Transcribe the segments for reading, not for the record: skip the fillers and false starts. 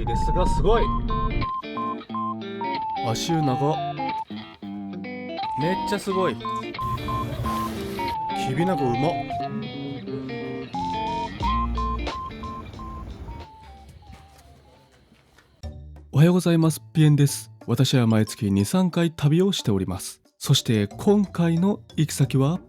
ですがすごい。足湯長っ。めっちゃすごい。きびなごうまっ。おはようございます。ピエンです。私は毎月 2,3 回旅をしております。そして今回の行き先は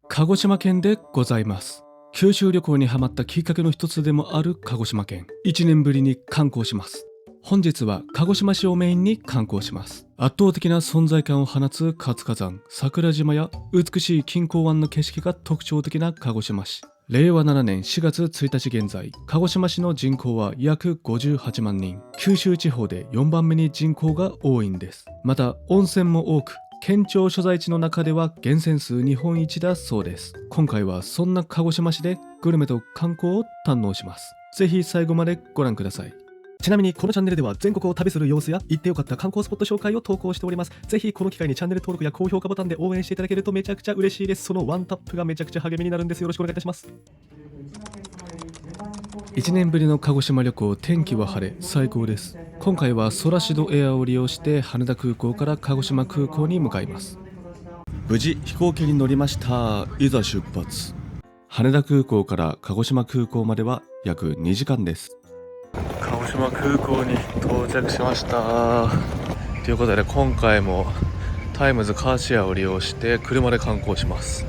鹿児島県でございます。九州旅行にハマったきっかけの一つでもある鹿児島県。1年ぶりに観光します。本日は鹿児島市をメインに観光します。圧倒的な存在感を放つ活火山桜島や美しい錦江湾の景色が特徴的な鹿児島市。令和7年4月1日現在、鹿児島市の人口は約58万人。九州地方で4番目に人口が多いんです。また温泉も多く、県庁所在地の中では源泉数日本一だそうです。今回はそんな鹿児島市でグルメと観光を堪能します。ぜひ最後までご覧ください。ちなみにこのチャンネルでは全国を旅する様子や行ってよかった観光スポット紹介を投稿しております。ぜひこの機会にチャンネル登録や高評価ボタンで応援していただけるとめちゃくちゃ嬉しいです。そのワンタップがめちゃくちゃ励みになるんです。よろしくお願いいたします。1年ぶりの鹿児島旅行、天気は晴れ、最高です。今回はソラシドエアを利用して羽田空港から鹿児島空港に向かいます。無事飛行機に乗りました。いざ出発。羽田空港から鹿児島空港までは約2時間です。鹿児島空港に到着しました。ということで、今回もタイムズカーシェアを利用して車で観光します。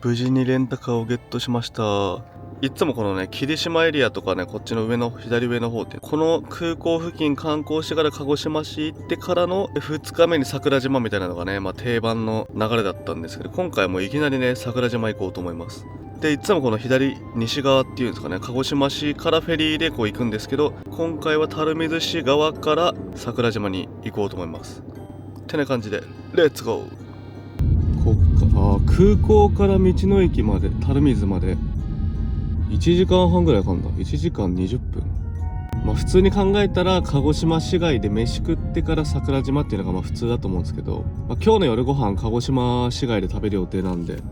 無事にレンタカーをゲットしました。いつもこのね、霧島エリアとかね、こっちの上の左上の方ってこの空港付近観光してから鹿児島市行ってからの2日目に桜島みたいなのがね、定番の流れだったんですけど、今回はもういきなりね、桜島行こうと思います。で、いつもこの左西側っていうんですかね、鹿児島市からフェリーでこう行くんですけど、今回は垂水市側から桜島に行こうと思います。ってな感じでレッツゴー。空港から道の駅まで、垂水まで1時間半ぐらいかかんだ。1時間20分。普通に考えたら鹿児島市街で飯食ってから桜島っていうのが普通だと思うんですけど、今日の夜ご飯鹿児島市街で食べる予定なんで、ちょ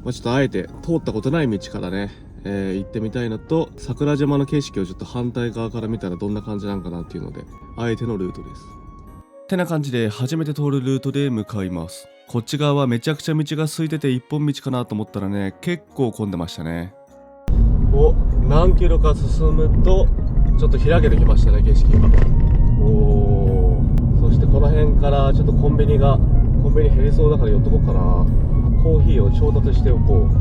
っとあえて通ったことない道からね、行ってみたいのと、桜島の景色をちょっと反対側から見たらどんな感じなんかなっていうので、あえてのルートです。てな感じで初めて通るルートで向かいます。こっち側はめちゃくちゃ道が空いてて一本道かなと思ったらね、結構混んでましたね。何キロか進むとちょっと開けてきましたね、景色が。そしてこの辺からちょっとコンビニ減りそうだから寄っとこうかな。コーヒーを調達しておこう。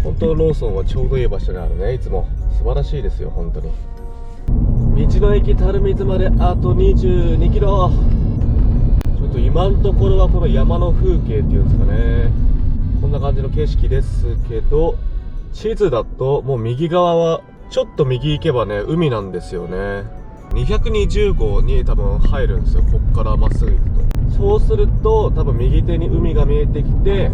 本当ローソンはちょうどいい場所にあるね。いつも素晴らしいですよ、本当に。道の駅垂水まであと22キロ。ちょっと今のところはこの山の風景っていうんですかね、こんな感じの景色ですけど、地図だともう右側はちょっと右行けばね、海なんですよね。220号に多分入るんですよ、こっからまっすぐ行くと。そうすると多分右手に海が見えてきて、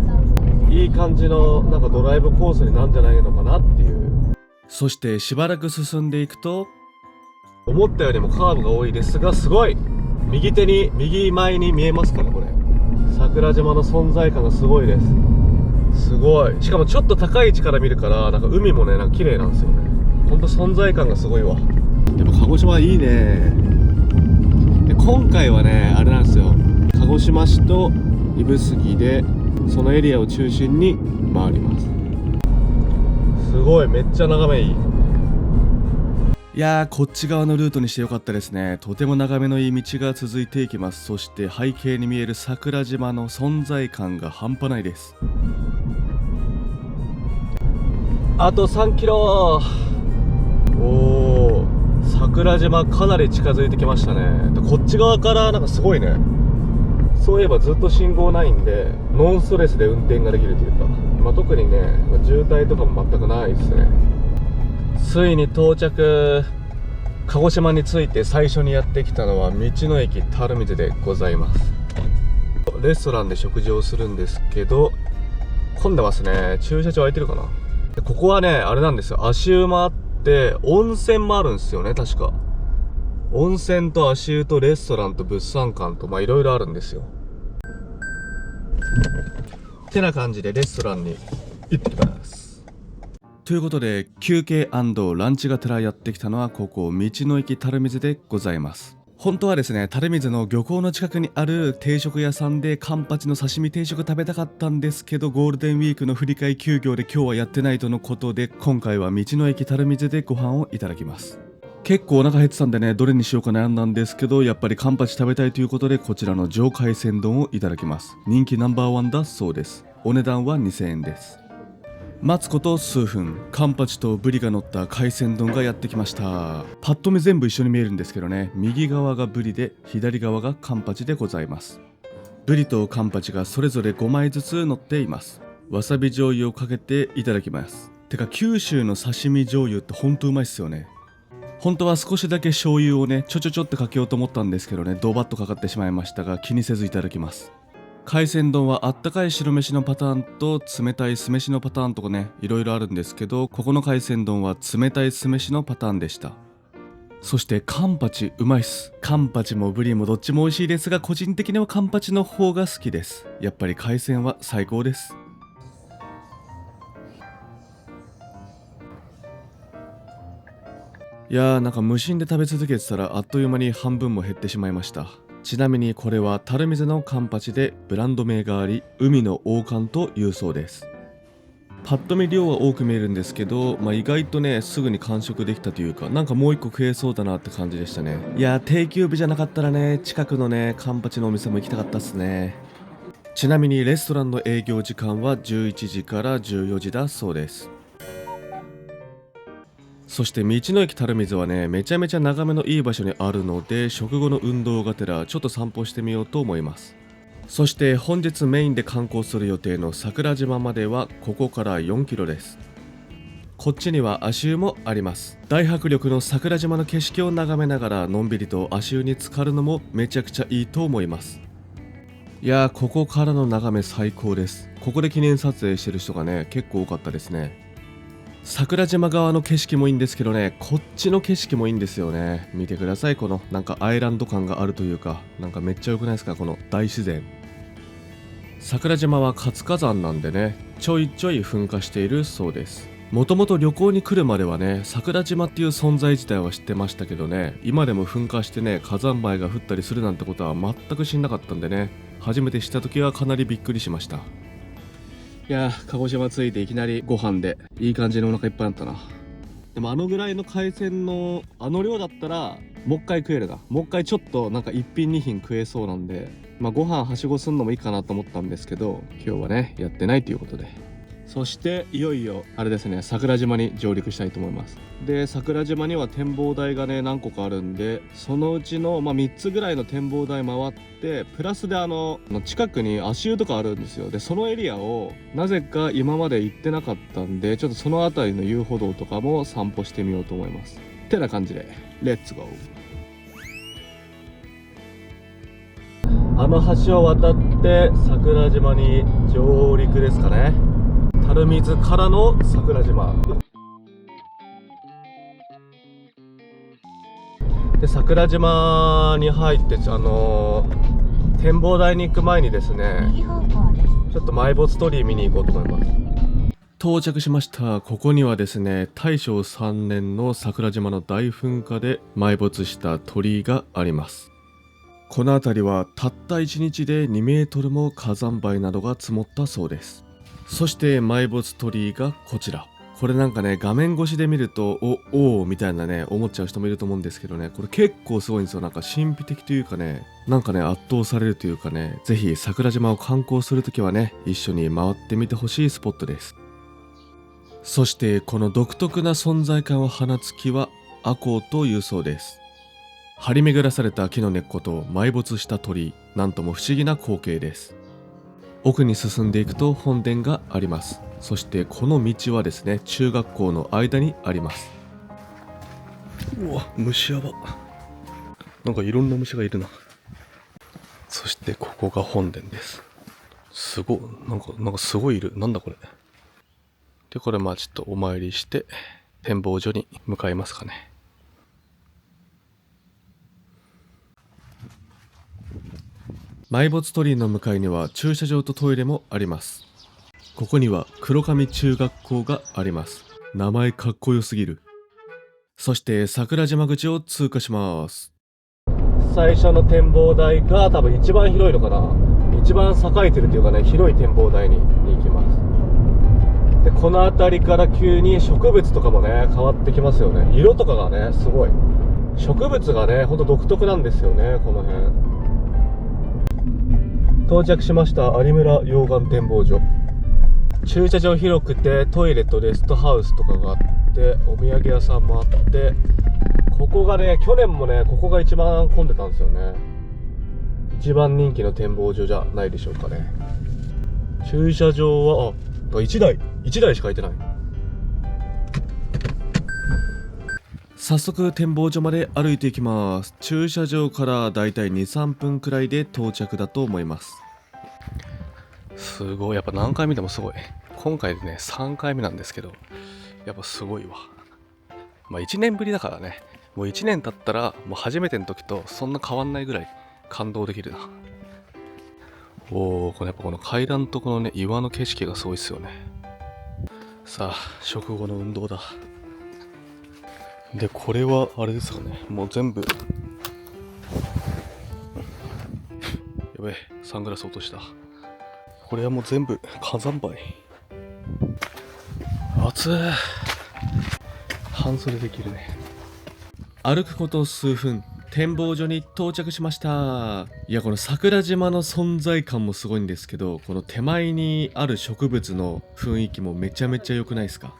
いい感じのなんかドライブコースになるんじゃないのかなっていう。そしてしばらく進んでいくと、思ったよりもカーブが多いですが、すごい右前に見えますかね、これ桜島の存在感がすごいです。すごい。しかもちょっと高い位置から見るから、なんか海もね、なんか綺麗なんですよね。ほんと存在感がすごいわ。やっぱ鹿児島いいね。で、今回はね、あれなんですよ、鹿児島市と指宿でそのエリアを中心に回ります。すごい、めっちゃ眺めいい。いやー、こっち側のルートにしてよかったですね。とても眺めのいい道が続いていきます。そして背景に見える桜島の存在感が半端ないです。あと3キロ。桜島かなり近づいてきましたね。で、こっち側からなんかすごいね、そういえばずっと信号ないんでノンストレスで運転ができるというか、特にね、渋滞とかも全くないですね。ついに到着。鹿児島に着いて最初にやってきたのは道の駅垂水でございます。レストランで食事をするんですけど、混んでますね。駐車場空いてるかな。ここはね、あれなんですよ、足湯もあって温泉もあるんですよね、確か。温泉と足湯とレストランと物産館といろいろあるんですよ。てな感じでレストランに行ってきます。ということで休憩ランチがてらやってきたのはここ道の駅垂水でございます。本当はですね、垂水の漁港の近くにある定食屋さんでカンパチの刺身定食食べたかったんですけど、ゴールデンウィークの振り替え休業で今日はやってないとのことで、今回は道の駅垂水でご飯をいただきます。結構お腹減ってたんでね、どれにしようか悩んだんですけど、やっぱりカンパチ食べたいということでこちらの上海鮮丼をいただきます。人気ナンバーワンだそうです。お値段は2000円です。待つこと数分、カンパチとブリが乗った海鮮丼がやってきました。パッと見全部一緒に見えるんですけどね、右側がブリで左側がカンパチでございます。ブリとカンパチがそれぞれ5枚ずつ乗っています。わさび醤油をかけていただきます。てか九州の刺身醤油ってほんとうまいっすよね。本当は少しだけ醤油をねちょってかけようと思ったんですけどね、ドバッとかかってしまいましたが気にせずいただきます。海鮮丼はあったかい白飯のパターンと冷たい酢飯のパターンとかね、いろいろあるんですけど、ここの海鮮丼は冷たい酢飯のパターンでした。そしてカンパチうまいっす。カンパチもブリもどっちも美味しいですが、個人的にはカンパチの方が好きです。やっぱり海鮮は最高です。いやー、なんか無心で食べ続けてたらあっという間に半分も減ってしまいました。ちなみにこれは垂水のカンパチでブランド名があり、海の王冠というそうです。パッと見量は多く見えるんですけど、意外とねすぐに完食できたというか、なんかもう一個食えそうだなって感じでしたね。いやー、定休日じゃなかったらね近くのねカンパチのお店も行きたかったっすね。ちなみにレストランの営業時間は11時から14時だそうです。そして道の駅垂水はねめちゃめちゃ眺めのいい場所にあるので、食後の運動がてらちょっと散歩してみようと思います。そして本日メインで観光する予定の桜島まではここから4キロです。こっちには足湯もあります。大迫力の桜島の景色を眺めながらのんびりと足湯に浸かるのもめちゃくちゃいいと思います。いやー、ここからの眺め最高です。ここで記念撮影してる人がね結構多かったですね。桜島側の景色もいいんですけどね、こっちの景色もいいんですよね。見てください、このなんかアイランド感があるというか、なんかめっちゃ良くないですか、この大自然。桜島は活火山なんでね、ちょいちょい噴火しているそうです。もともと旅行に来るまではね、桜島っていう存在自体は知ってましたけどね、今でも噴火してね火山灰が降ったりするなんてことは全く知んなかったんでね、初めて知った時はかなりびっくりしました。いやー、鹿児島着いていきなりご飯でいい感じのお腹いっぱいになったな。でもあのぐらいの海鮮のあの量だったらもう一回食えるな。もう一回ちょっとなんか一品二品食えそうなんで、ご飯はしごすんのもいいかなと思ったんですけど、今日はねやってないということで、そしていよいよあれですね、桜島に上陸したいと思います。で、桜島には展望台がね何個かあるんで、そのうちの3つぐらいの展望台回って、プラスで近くに足湯とかあるんですよ。で、そのエリアをなぜか今まで行ってなかったんで、ちょっとその辺りの遊歩道とかも散歩してみようと思います。てな感じでレッツゴー。あの橋を渡って桜島に上陸ですかね。垂水からの桜島で、桜島に入って展望台に行く前にですね、ちょっと埋没鳥居見に行こうと思います。到着しました。ここにはですね、大正3年の桜島の大噴火で埋没した鳥居があります。この辺りはたった1日で2メートルも火山灰などが積もったそうです。そして埋没鳥居がこちら。これなんかね、画面越しで見るとおみたいなね思っちゃう人もいると思うんですけどね、これ結構すごいんですよ。なんか神秘的というかね、なんかね圧倒されるというかね、ぜひ桜島を観光するときはね一緒に回ってみてほしいスポットです。そしてこの独特な存在感を放つ木はアコウというそうです。張り巡らされた木の根っこと埋没した鳥居、なんとも不思議な光景です。奥に進んでいくと本殿があります。そしてこの道はですね、中学校の間にあります。うわ、虫やば。なんかいろんな虫がいるな。そしてここが本殿です。すごい、なんかすごいいる。なんだこれ。で、これちょっとお参りして展望所に向かいますかね。埋没鳥居の向かいには駐車場とトイレもあります。ここには黒神中学校があります。名前かっこよすぎる。そして桜島口を通過します。最初の展望台が多分一番広いのかな。一番栄えてるというかね、広い展望台に行きます。でこの辺りから急に植物とかもね変わってきますよね。色とかがねすごい、植物がねほんと独特なんですよね。この辺到着しました。有村溶岩展望所。駐車場広くてトイレとレストハウスとかがあってお土産屋さんもあって、ここがね去年もねここが一番混んでたんですよね。一番人気の展望所じゃないでしょうかね。駐車場は1台しか空いてない。早速展望所まで歩いていきます。駐車場からだいたい 2,3 分くらいで到着だと思います。すごい、やっぱ何回見てもすごい。今回でね3回目なんですけど、やっぱすごいわ。1年ぶりだからね、もう1年経ったらもう初めての時とそんな変わんないぐらい感動できるな。これやっぱこの階段とこのね岩の景色がすごいっすよね。さあ食後の運動だ。でこれはあれですかね、もう全部やべえ、サングラス落とした。これはもう全部火山灰。暑い。半袖できるね。歩くこと数分、展望所に到着しました。いやこの桜島の存在感もすごいんですけど、この手前にある植物の雰囲気もめちゃめちゃ良くないですか。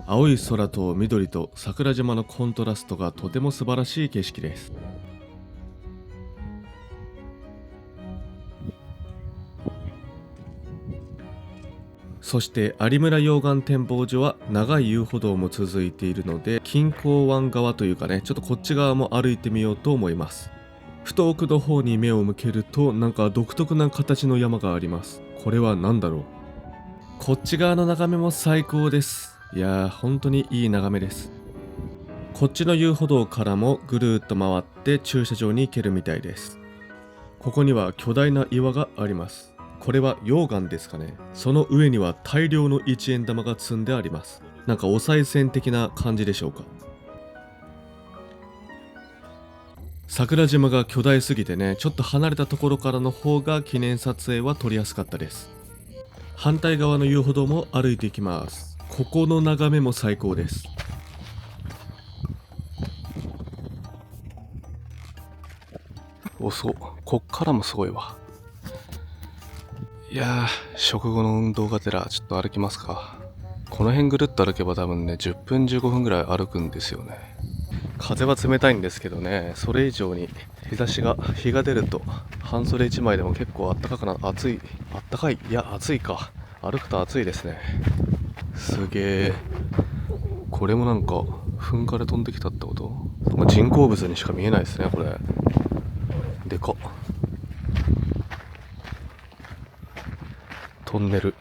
青い空と緑と桜島のコントラストがとても素晴らしい景色です。そして有村溶岩展望所は長い遊歩道も続いているので、錦江湾側というかね、ちょっとこっち側も歩いてみようと思います。ふと奥の方に目を向けると、なんか独特な形の山があります。これは何だろう。こっち側の眺めも最高です。いやー本当にいい眺めです。こっちの遊歩道からもぐるーっと回って駐車場に行けるみたいです。ここには巨大な岩があります。これは溶岩ですかね。その上には大量の1円玉が積んであります。なんかお賽銭的な感じでしょうか。桜島が巨大すぎてね、ちょっと離れたところからの方が記念撮影は撮りやすかったです。反対側の遊歩道も歩いていきます。ここの眺めも最高です。そう、こっからもすごいわ。いやー、食後の運動がてらちょっと歩きますか。この辺ぐるっと歩けば多分ね10分15分ぐらい歩くんですよね。風は冷たいんですけどね、それ以上に日が出ると半袖1枚でも結構あったかくな、あったかい、いや暑いか、歩くと暑いですね。すげえ。これもなんか噴火で飛んできたってこと？人工物にしか見えないですねこれ。でかっ。トンネル、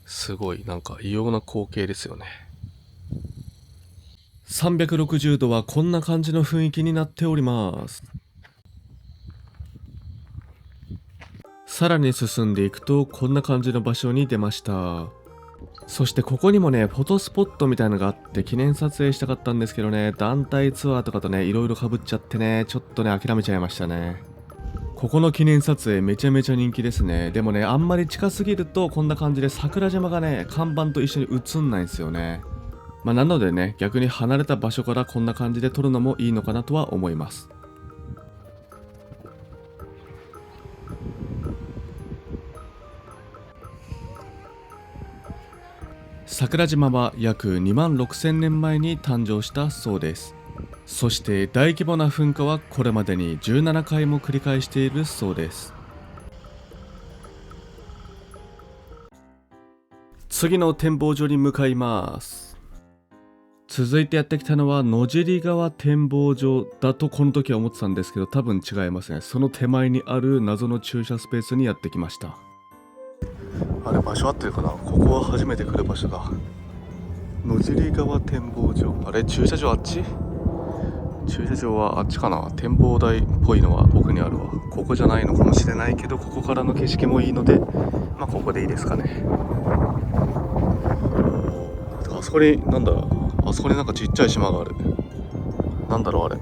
すごいなんか異様な光景ですよね。360度はこんな感じの雰囲気になっております。さらに進んでいくとこんな感じの場所に出ました。そしてここにもねフォトスポットみたいなのがあって記念撮影したかったんですけどね、団体ツアーとかとねいろいろかぶっちゃってね、ちょっとね諦めちゃいましたね。ここの記念撮影めちゃめちゃ人気ですね。でもねあんまり近すぎるとこんな感じで桜島がね看板と一緒に映んないんですよね。なのでね逆に離れた場所からこんな感じで撮るのもいいのかなとは思います。桜島は約2万6000年前に誕生したそうです。そして大規模な噴火はこれまでに17回も繰り返しているそうです。次の展望所に向かいます。続いてやってきたのは野尻川展望所だとこの時は思ってたんですけど、多分違いますね。その手前にある謎の駐車スペースにやってきました。あれ場所合ってるかな。ここは初めて来る場所だ。野尻川展望所、あれ駐車場あっち、駐車場はあっちかな。展望台っぽいのは奥にあるわ。ここじゃないのかもしれないけど、ここからの景色もいいのでここでいいですかね。そこになんだ、あそこになんかちっちゃい島がある。なんだろうあれ。い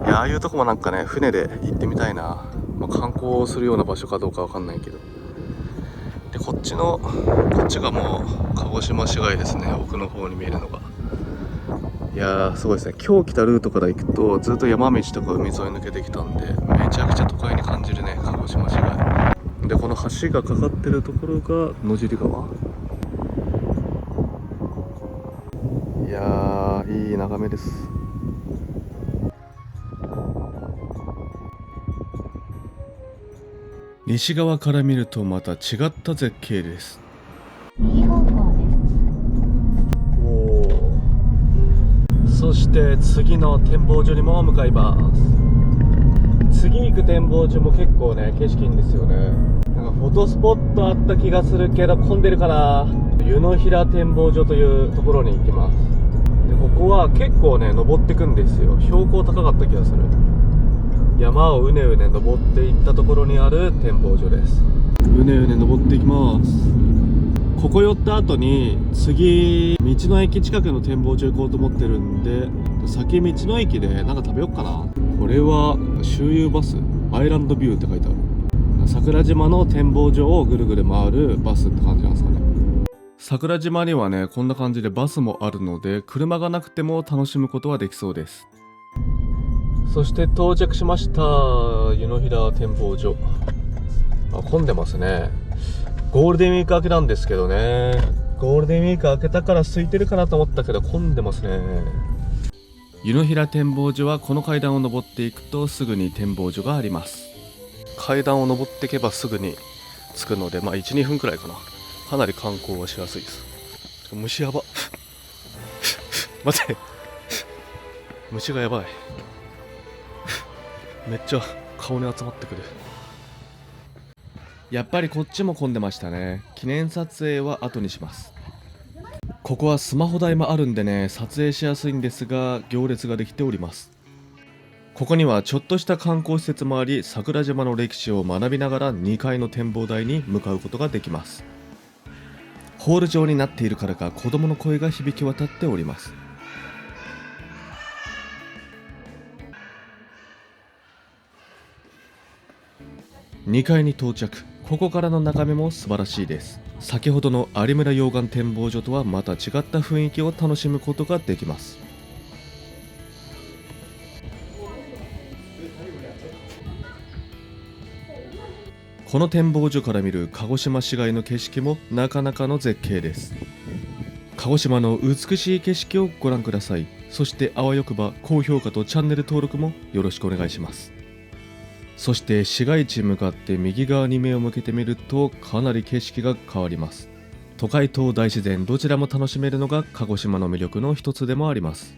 や、ああいうとこもなんかね、船で行ってみたいな。観光するような場所かどうかわかんないけど。で、こっちがもう鹿児島市街ですね。奥の方に見えるのが。いやー、すごいですね。今日来たルートから行くとずっと山道とか海沿い抜けてきたんで、めちゃくちゃ都会に感じるね、鹿児島市街で。この橋がかかってるところが野尻川。いやー、いい眺めです。西側から見るとまた違った絶景です。右方向です。そして次の展望所にも向かいます。次に行く展望所も結構ね、景色いいんですよね。なんかフォトスポットあった気がするけど混んでるかな。湯の平展望所というところに行きます。で、ここは結構ね、登ってくんですよ。標高高かった気がする。山をうねうね登っていったところにある展望所です。うねうね登っていきます。ここ寄った後に次道の駅近くの展望所行こうと思ってるんで、先道の駅でなんか食べよっかな。これは周遊バス、アイランドビューって書いてある。桜島の展望所をぐるぐる回るバスって感じなんですかね。桜島にはね、こんな感じでバスもあるので、車がなくても楽しむことはできそうです。そして到着しました。湯の平展望所。混んでますね。ゴールデンウィーク明けなんですけどね。ゴールデンウィーク明けたから空いてるかなと思ったけど混んでますね。湯の平展望所はこの階段を登っていくとすぐに展望所があります。階段を登っていけばすぐに着くので、1、2分くらいかな。かなり観光はしやすいです。虫やば待って虫がやばいめっちゃ顔に集まってくる。やっぱりこっちも混んでましたね。記念撮影は後にします。ここはスマホ台もあるんでね、撮影しやすいんですが行列ができております。ここにはちょっとした観光施設もあり、桜島の歴史を学びながら2階の展望台に向かうことができます。ホール状になっているからか子供の声が響き渡っております。2階に到着。ここからの眺めも素晴らしいです。先ほどの有村溶岩展望所とはまた違った雰囲気を楽しむことができます。この展望所から見る鹿児島市街の景色もなかなかの絶景です。鹿児島の美しい景色をご覧ください。そしてあわよくば高評価とチャンネル登録もよろしくお願いします。そして市街地に向かって右側に目を向けてみるとかなり景色が変わります。都会と大自然どちらも楽しめるのが鹿児島の魅力の一つでもあります。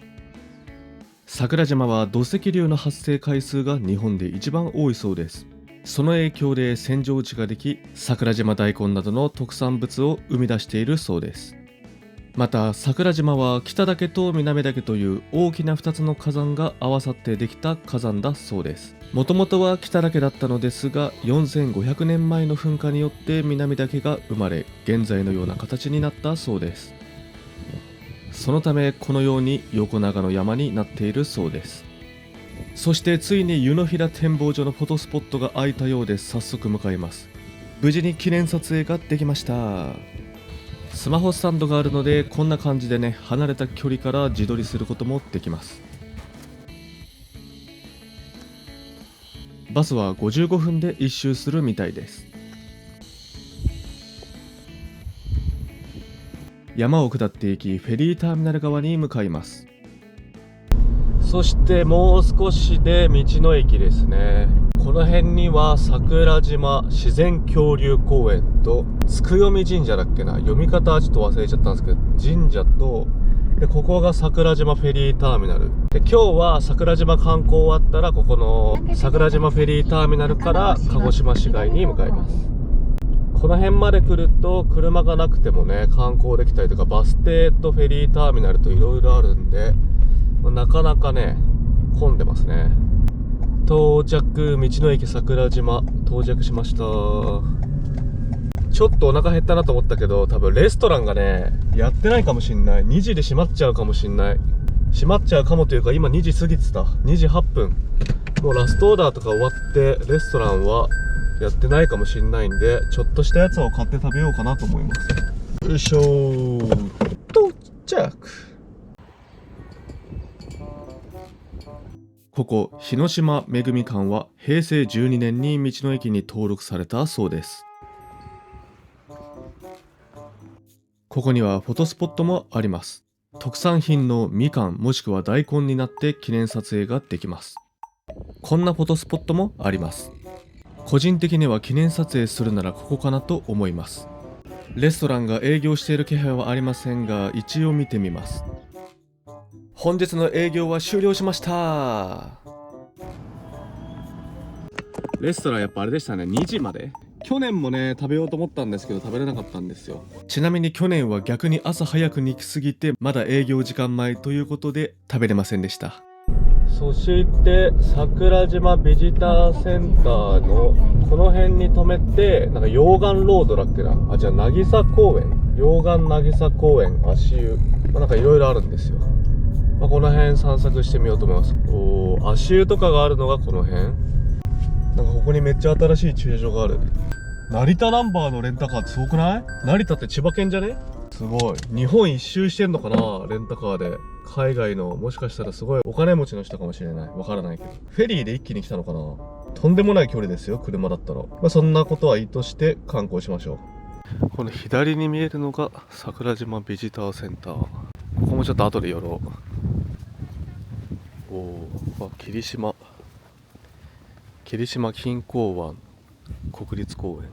桜島は土石流の発生回数が日本で一番多いそうです。その影響で扇状地ができ、桜島大根などの特産物を生み出しているそうです。また桜島は北岳と南岳という大きな2つの火山が合わさってできた火山だそうです。もともとは北岳だったのですが、4500年前の噴火によって南岳が生まれ、現在のような形になったそうです。そのためこのように横長の山になっているそうです。そしてついに湯の平展望所のフォトスポットが空いたようで早速向かいます。無事に記念撮影ができました。スマホスタンドがあるのでこんな感じでね、離れた距離から自撮りすることもできます。バスは55分で一周するみたいです。山を下っていきフェリーターミナル側に向かいます。そしてもう少しで道の駅ですね。この辺には桜島自然恐竜公園とつくよみ神社だっけな、読み方はちょっと忘れちゃったんですけど、神社と、でここが桜島フェリーターミナルで、今日は桜島観光終わったらここの桜島フェリーターミナルから鹿児島市街に向かいます。この辺まで来ると車がなくてもね、観光できたりとか、バス停とフェリーターミナルといろいろあるんで、なかなかね混んでますね。到着、道の駅桜島到着しました。ちょっとお腹減ったなと思ったけど、多分レストランがねやってないかもしんない。2時で閉まっちゃうかもしんない。閉まっちゃうかもというか、今2時過ぎてた。2時8分。もうラストオーダーとか終わってレストランはやってないかもしんないんで、ちょっとしたやつを買って食べようかなと思います。よいしょー。到着。ここ日之島めぐみ館は平成12年に道の駅に登録されたそうです。ここにはフォトスポットもあります。特産品のみかんもしくは大根になって記念撮影ができます。こんなフォトスポットもあります。個人的には記念撮影するならここかなと思います。レストランが営業している気配はありませんが、一応見てみます。本日の営業は終了しました。レストランやっぱあれでしたね、2時まで。去年もね食べようと思ったんですけど食べれなかったんですよ。ちなみに去年は逆に朝早くに行き過ぎてまだ営業時間前ということで食べれませんでした。そして桜島ビジターセンターのこの辺に止めて、なんか溶岩ロードだっけな、あ、じゃあ渚公園、溶岩渚公園足湯、なんかいろいろあるんですよ。この辺散策してみようと思います。足湯とかがあるのがこの辺。なんかここにめっちゃ新しい駐車場がある。成田ナンバーのレンタカーってすごくない？成田って千葉県じゃね？すごい。日本一周してんのかな、レンタカーで。海外のもしかしたらすごいお金持ちの人かもしれない。わからないけど。フェリーで一気に来たのかな。とんでもない距離ですよ、車だったら。そんなことはいいとして観光しましょう。この左に見えるのが桜島ビジターセンター。ここもちょっと後で寄ろう。霧島錦江湾国立公園。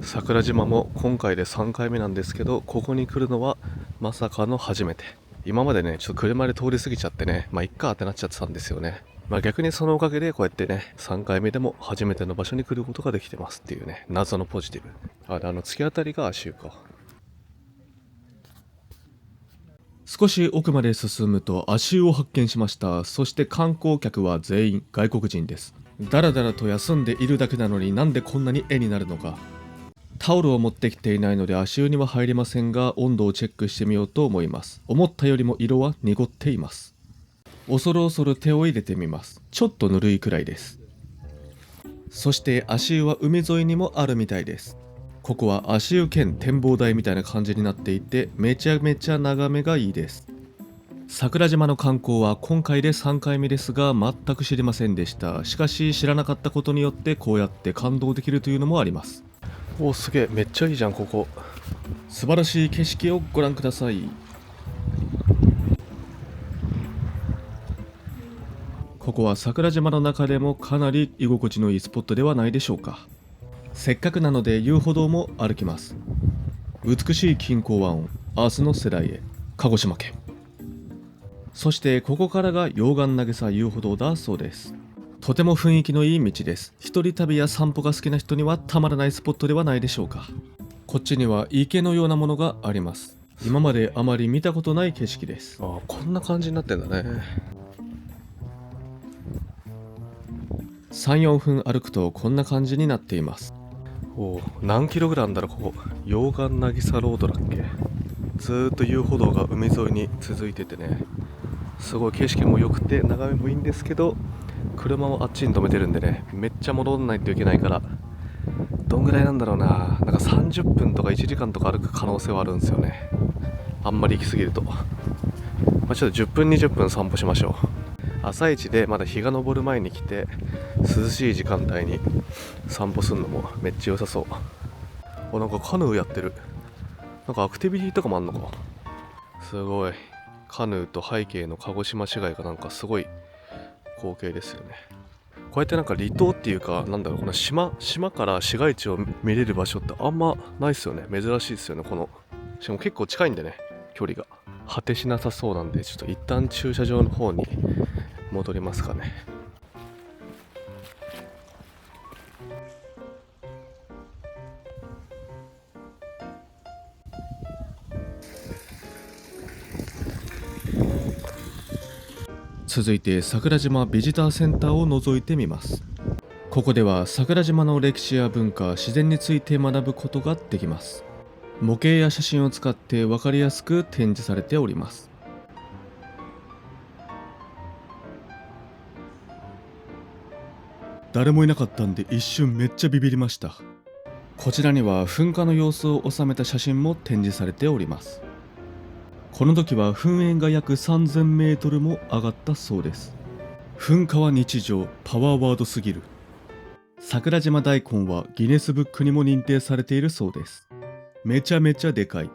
桜島も今回で3回目なんですけど、ここに来るのはまさかの初めて。今までねちょっと車で通り過ぎちゃってね、いっかってなっちゃってたんですよね。逆にそのおかげでこうやってね3回目でも初めての場所に来ることができてますっていうね、謎のポジティブ。突き当たりが足湯か。少し奥まで進むと足湯を発見しました。そして観光客は全員外国人です。だらだらと休んでいるだけなのになんでこんなに絵になるのか。タオルを持ってきていないので足湯には入りませんが、温度をチェックしてみようと思います。思ったよりも色は濁っています。恐る恐る手を入れてみます。ちょっとぬるいくらいです。そして足湯は海沿いにもあるみたいです。ここは足湯兼展望台みたいな感じになっていて、めちゃめちゃ眺めがいいです。桜島の観光は今回で3回目ですが、全く知りませんでした。しかし知らなかったことによってこうやって感動できるというのもあります。すげえ、めっちゃいいじゃんここ。素晴らしい景色をご覧ください。ここは桜島の中でもかなり居心地のいいスポットではないでしょうか。せっかくなので遊歩道も歩きます。美しい錦江湾を明日の世代へ、鹿児島県。そしてここからが溶岩渚遊歩道だそうです。とても雰囲気のいい道です。一人旅や散歩が好きな人にはたまらないスポットではないでしょうか。こっちには池のようなものがあります。今まであまり見たことない景色です。こんな感じになってんだね。3、4分歩くとこんな感じになっています。何キロぐらいあるんだろうここ。溶岩渚ロードだっけ。ずーっと遊歩道が海沿いに続いててね、すごい景色も良くて眺めもいいんですけど、車もあっちに止めてるんでね、めっちゃ戻んないといけないから、どんぐらいなんだろうな、なんか30分とか1時間とか歩く可能性はあるんですよね。あんまり行き過ぎると。ちょっと10分20分散歩しましょう。朝一でまだ日が昇る前に来て、涼しい時間帯に散歩するのもめっちゃ良さそう。なんかカヌーやってる。なんかアクティビティとかもあんのか。すごい。カヌーと背景の鹿児島市街がなんかすごい光景ですよね。こうやってなんか離島っていうか、なんだろう、この島から市街地を見れる場所ってあんまないですよね。珍しいですよね。しかも結構近いんでね、距離が果てしなさそうなんで、ちょっと一旦駐車場の方に戻りますかね。続いて桜島ビジターセンターを覗いてみます。ここでは桜島の歴史や文化、自然について学ぶことができます。模型や写真を使って分かりやすく展示されております。誰もいなかったんで一瞬めっちゃビビりました。こちらには噴火の様子を収めた写真も展示されております。この時は噴煙が約3000メートルも上がったそうです。噴火は日常、パワーワードすぎる。桜島大根はギネスブックにも認定されているそうです。めちゃめちゃでかい。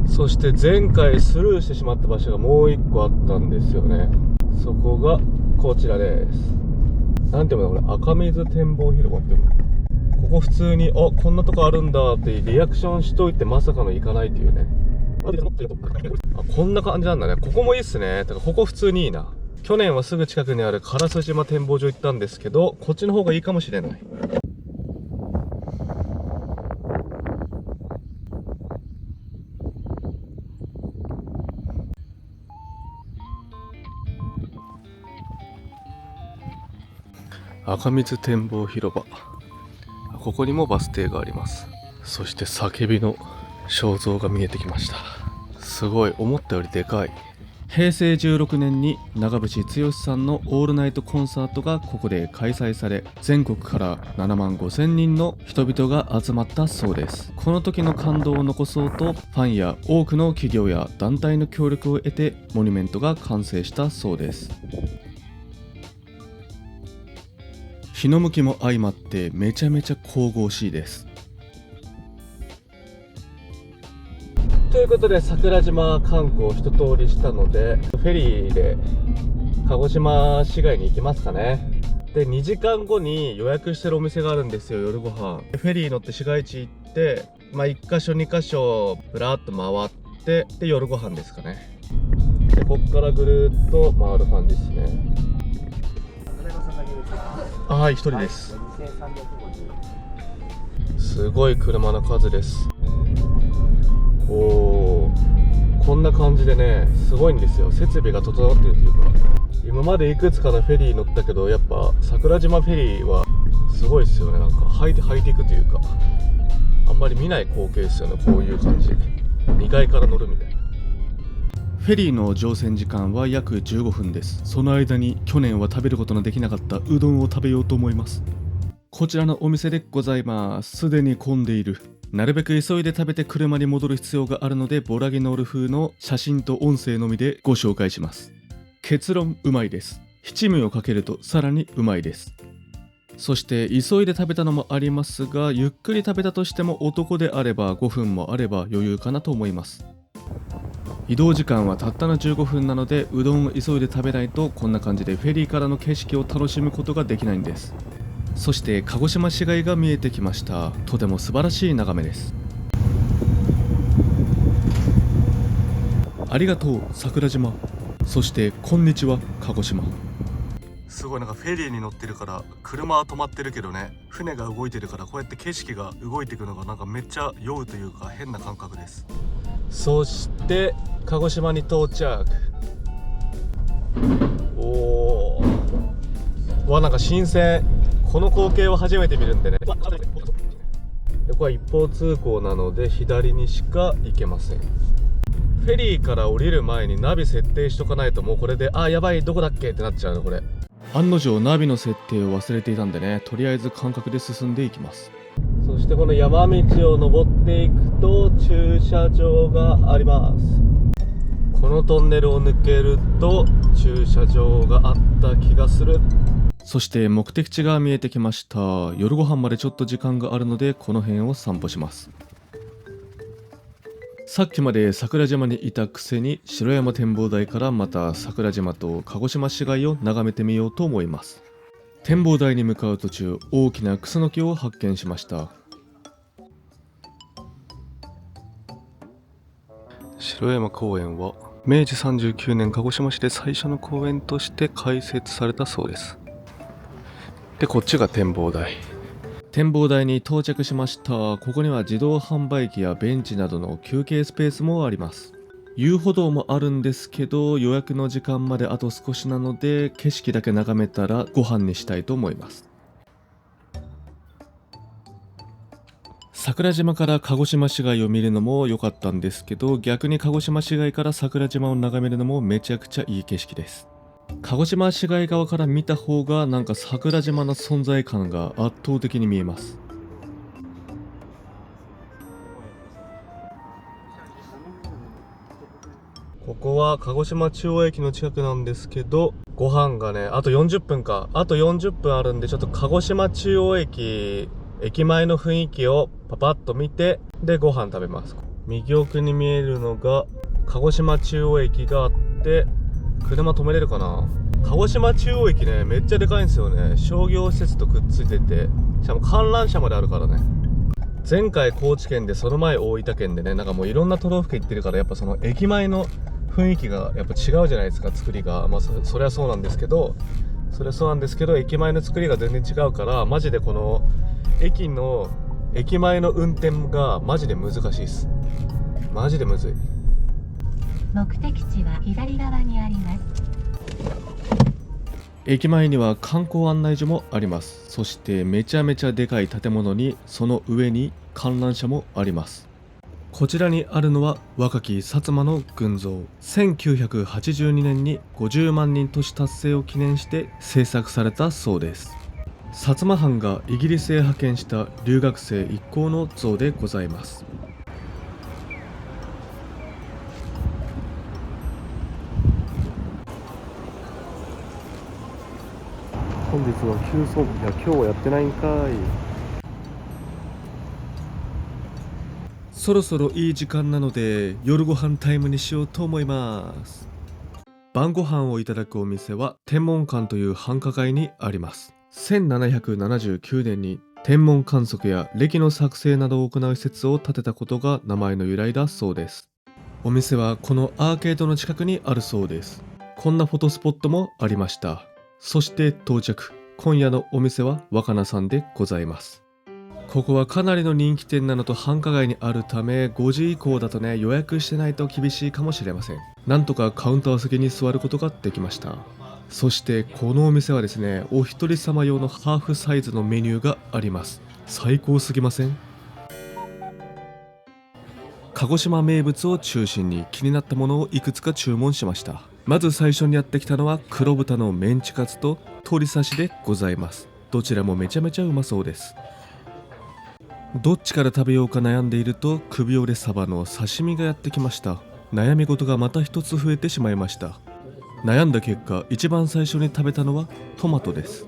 そして前回スルーしてしまった場所がもう一個あったんですよね。そこがこちらです。なんていうのこれ、赤水展望広場っていうの。ここ普通にこんなとこあるんだってリアクションしといてまさかの行かないっていうね。こんな感じなんだね。ここもいいっすね。だからここ普通にいいな。去年はすぐ近くにある烏島展望所行ったんですけど、こっちの方がいいかもしれない。赤水展望広場、ここにもバス停があります。そして叫びの肖像が見えてきました。すごい、思ったよりでかい。平成16年に長渕剛さんのオールナイトコンサートがここで開催され、全国から7万5千人の人々が集まったそうです。この時の感動を残そうと、ファンや多くの企業や団体の協力を得てモニュメントが完成したそうです。日の向きも相まってめちゃめちゃ神々しいです。ということで桜島観光一通りしたので、フェリーで鹿児島市街に行きますかね。で2時間後に予約してるお店があるんですよ。夜ご飯フェリー乗って市街地行って、1箇所2箇所ぶらっと回って、で夜ご飯ですかね。でこっからぐるっと回る感じですね。はい、一人です。すごい車の数です。こんな感じでね、すごいんですよ。設備が整っているというか、今までいくつかのフェリー乗ったけど、やっぱ桜島フェリーはすごいですよね。なんかハイテクというか、あんまり見ない光景ですよね。こういう感じ、2階から乗るみたいな。フェリーの乗船時間は約15分です。その間に去年は食べることのできなかったうどんを食べようと思います。こちらのお店でございます。すでに混んでいる。なるべく急いで食べて車に戻る必要があるので、ボラギノール風の写真と音声のみでご紹介します。結論、うまいです。七味をかけるとさらにうまいです。そして急いで食べたのもありますが、ゆっくり食べたとしても男であれば5分もあれば余裕かなと思います。移動時間はたったの15分なので、うどんを急いで食べないとこんな感じでフェリーからの景色を楽しむことができないんです。そして鹿児島市街が見えてきました。とても素晴らしい眺めです。ありがとう桜島、そしてこんにちは鹿児島。すごい、なんかフェリーに乗ってるから車は止まってるけどね、船が動いてるから、こうやって景色が動いていくのがなんかめっちゃ酔うというか変な感覚です。そして鹿児島に到着。なんか新鮮。この光景を初めて見るんでね。ここは一方通行なので左にしか行けません。フェリーから降りる前にナビ設定しとかないと、もうこれでやばい、どこだっけってなっちゃうの。これ案の定ナビの設定を忘れていたんでね、とりあえず感覚で進んでいきます。そしてこの山道を登っていくと駐車場があります。このトンネルを抜けると駐車場があった気がする。そして目的地が見えてきました。夜ご飯までちょっと時間があるので、この辺を散歩します。さっきまで桜島にいたくせに、城山展望台からまた桜島と鹿児島市街を眺めてみようと思います。展望台に向かう途中、大きなクスノキを発見しました。城山公園は明治39年鹿児島市で最初の公園として開設されたそうです。で、こっちが展望台。展望台に到着しました。ここには自動販売機やベンチなどの休憩スペースもあります。遊歩道もあるんですけど、予約の時間まであと少しなので、景色だけ眺めたらご飯にしたいと思います。桜島から鹿児島市街を見るのも良かったんですけど、逆に鹿児島市街から桜島を眺めるのもめちゃくちゃいい景色です。鹿児島市街側から見た方がなんか桜島の存在感が圧倒的に見えます。ここは鹿児島中央駅の近くなんですけど、ご飯がね、あと40分か。あと40分あるんで、ちょっと鹿児島中央駅、駅前の雰囲気をパパッと見て、で、ご飯食べます。右奥に見えるのが、鹿児島中央駅があって、車止めれるかな。鹿児島中央駅ね、めっちゃでかいんですよね。商業施設とくっついてて、しかも観覧車まであるからね。前回高知県で、その前大分県でね、なんかもういろんな都道府県行ってるから、やっぱその駅前の雰囲気がやっぱ違うじゃないですか、作りが。まあそれはそうなんですけど、駅前の作りが全然違うから、マジでこの駅前の運転がマジで難しいです。マジでむずい。目的地は左側にあります。駅前には観光案内所もあります。そしてめちゃめちゃでかい建物に、その上に観覧車もあります。こちらにあるのは若き薩摩の群像。1982年に50万人都市達成を記念して制作されたそうです。薩摩藩がイギリスへ派遣した留学生一行の像でございます。本日は休村。いや、今日はやってないんかい。そろそろいい時間なので夜ご飯タイムにしようと思います。晩ご飯をいただくお店は天文館という繁華街にあります。1779年に天文観測や暦の作成などを行う施設を建てたことが名前の由来だそうです。お店はこのアーケードの近くにあるそうです。こんなフォトスポットもありました。そして到着。今夜のお店は若菜さんでございます。ここはかなりの人気店なのと繁華街にあるため、5時以降だとね、予約してないと厳しいかもしれません。なんとかカウンター席に座ることができました。そしてこのお店はですね、お一人様用のハーフサイズのメニューがあります。最高すぎません？鹿児島名物を中心に気になったものをいくつか注文しました。まず最初にやってきたのは黒豚のメンチカツと鶏刺しでございます。どちらもめちゃめちゃうまそうです。どっちから食べようか悩んでいると、首折れサバの刺身がやってきました。悩み事がまた一つ増えてしまいました。悩んだ結果、一番最初に食べたのはトマトです。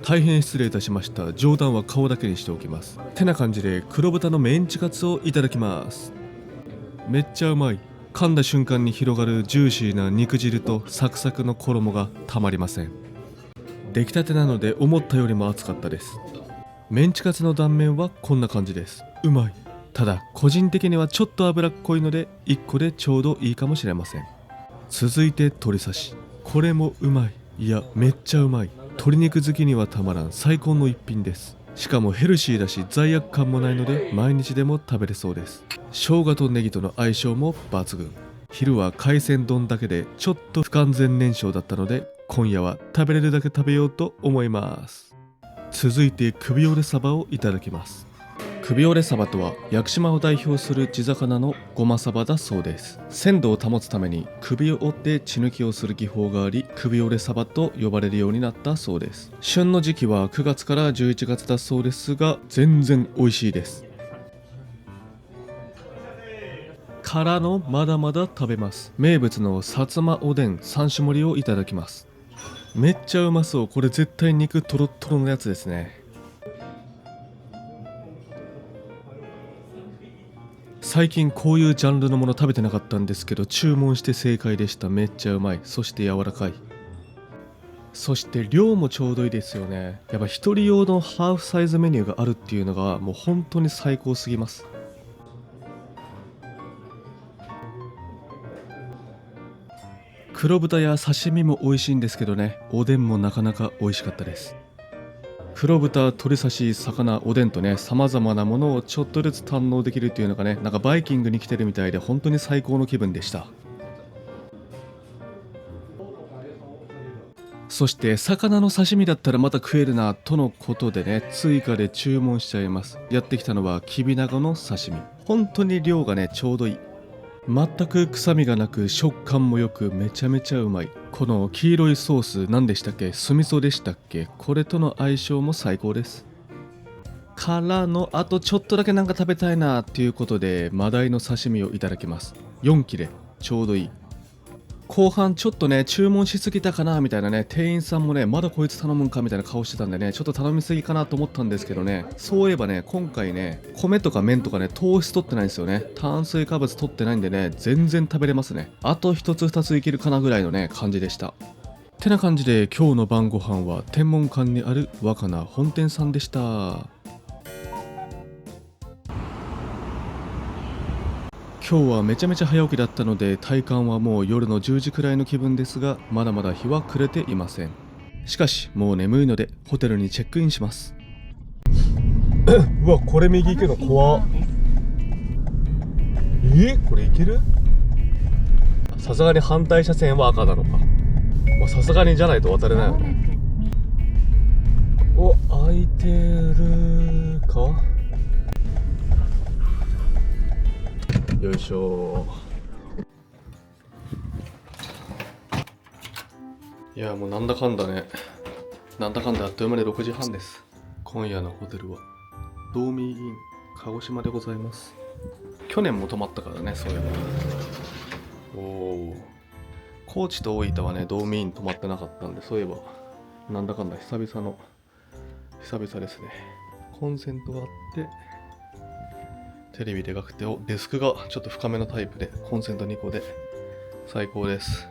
大変失礼いたしました。冗談は顔だけにしておきます。てな感じで黒豚のメンチカツをいただきます。めっちゃうまい。噛んだ瞬間に広がるジューシーな肉汁とサクサクの衣がたまりません。出来たてなので思ったよりも熱かったです。メンチカツの断面はこんな感じです。うまい。ただ個人的にはちょっと脂っこいので1個でちょうどいいかもしれません。続いて鶏刺し。これもうまい。いや、めっちゃうまい。鶏肉好きにはたまらん最高の一品です。しかもヘルシーだし罪悪感もないので毎日でも食べれそうです。生姜とネギとの相性も抜群。昼は海鮮丼だけでちょっと不完全燃焼だったので、今夜は食べれるだけ食べようと思います。続いて首折れサバをいただきます。首折れサバとは屋久島を代表する地魚のゴマサバだそうです。鮮度を保つために首を折って血抜きをする技法があり、首折れサバと呼ばれるようになったそうです。旬の時期は9月から11月だそうですが、全然美味しいです。からのまだまだ食べます。名物の薩摩おでん3種盛りをいただきます。めっちゃうまそう。これ絶対肉トロットロのやつですね。最近こういうジャンルのもの食べてなかったんですけど、注文して正解でした。めっちゃうまい。そして柔らかい。そして量もちょうどいいですよね。やっぱ一人用のハーフサイズメニューがあるっていうのがもう本当に最高すぎます。黒豚や刺身も美味しいんですけどね、おでんもなかなか美味しかったです。黒豚、鶏刺し、魚、おでんとね、様々なものをちょっとずつ堪能できるっていうのがね、なんかバイキングに来てるみたいで本当に最高の気分でした。そして魚の刺身だったらまた食えるなとのことでね、追加で注文しちゃいます。やってきたのはキビナゴの刺身。本当に量がねちょうどいい。全く臭みがなく食感もよくめちゃめちゃうまい。この黄色いソース何でしたっけ、酢味噌でしたっけ、これとの相性も最高です。からのあとちょっとだけなんか食べたいなっていうことでマダイの刺身をいただきます。4切れちょうどいい。後半ちょっとね注文しすぎたかなみたいなね、店員さんもねまだこいつ頼むんかみたいな顔してたんでね、ちょっと頼みすぎかなと思ったんですけどね、そういえばね今回ね米とか麺とかね糖質取ってないんですよね。炭水化物取ってないんでね全然食べれますね。あと1つ2ついけるかなぐらいのね感じでした。てな感じで今日の晩ご飯は天文館にある若菜本店さんでした。今日はめちゃめちゃ早起きだったので体感はもう夜の10時くらいの気分ですが、まだまだ日は暮れていません。しかしもう眠いのでホテルにチェックインします。うわ、これ右行くの怖っ。これ行ける？さすがに反対車線は赤なのか。さすがにじゃないと渡れないよね。お、開いてるか。よいしょ。いやもうなんだかんだね、なんだかんだあっという間で6時半です。今夜のホテルはドーミーイン鹿児島でございます。去年も泊まったからね、そういえば。高知と大分はねドーミーイン泊まってなかったんで、そういえばなんだかんだ久々ですね。コンセントがあってテレビでかくて、デスクがちょっと深めのタイプでコンセント2個で最高です。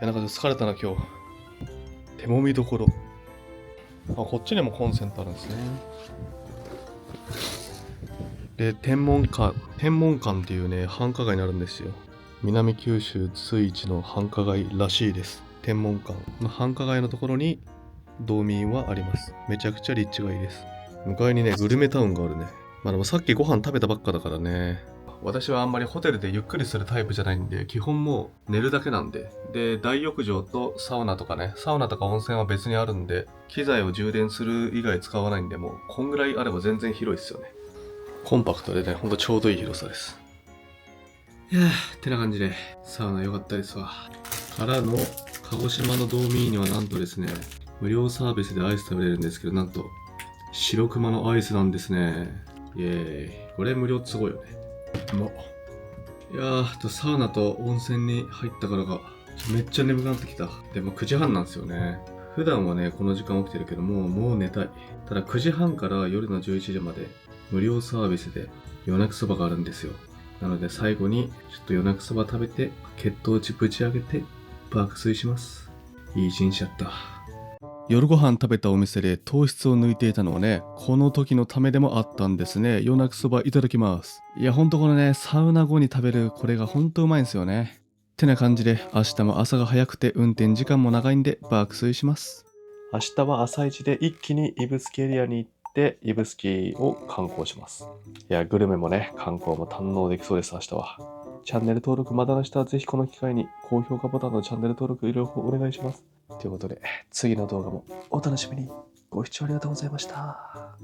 いやなんか疲れたな今日。手もみどころ。こっちにもコンセントあるんですね。で天文館っていうね繁華街にあるんですよ。南九州随一の繁華街らしいです。天文館の繁華街のところに道民はあります。めちゃくちゃ立地がいいです。向かいにねグルメタウンがあるね。でもさっきご飯食べたばっかだからね。私はあんまりホテルでゆっくりするタイプじゃないんで、基本もう寝るだけなんで。で、大浴場とサウナとかね、サウナとか温泉は別にあるんで、機材を充電する以外使わないんで、もうこんぐらいあれば全然広いですよね。コンパクトでね、ほんとちょうどいい広さです。いやー、てな感じで、サウナ良かったですわ。からの、鹿児島の道民にはなんとですね、無料サービスでアイス食べれるんですけど、なんと、白熊のアイスなんですね。イエーイ。これ無料ってすごいよね。いやー、サウナと温泉に入ったからかめっちゃ眠くなってきた。でも9時半なんですよね。普段はねこの時間起きてるけどもう寝たい。ただ9時半から夜の11時まで無料サービスで夜泣きそばがあるんですよ。なので最後にちょっと夜泣きそば食べて血糖値ぶち上げて爆睡します。いい一日やった。夜ご飯食べたお店で糖質を抜いていたのはね、この時のためでもあったんですね。夜泣きそばいただきます。いやほんとこのねサウナ後に食べるこれがほんとうまいんですよね。ってな感じで明日も朝が早くて運転時間も長いんで爆睡します。明日は朝一で一気に指宿エリアに行って指宿を観光します。いやグルメもね観光も堪能できそうです。明日はチャンネル登録まだの人はぜひこの機会に高評価ボタンのチャンネル登録両方お願いします。ということで次の動画もお楽しみに。ご視聴ありがとうございました。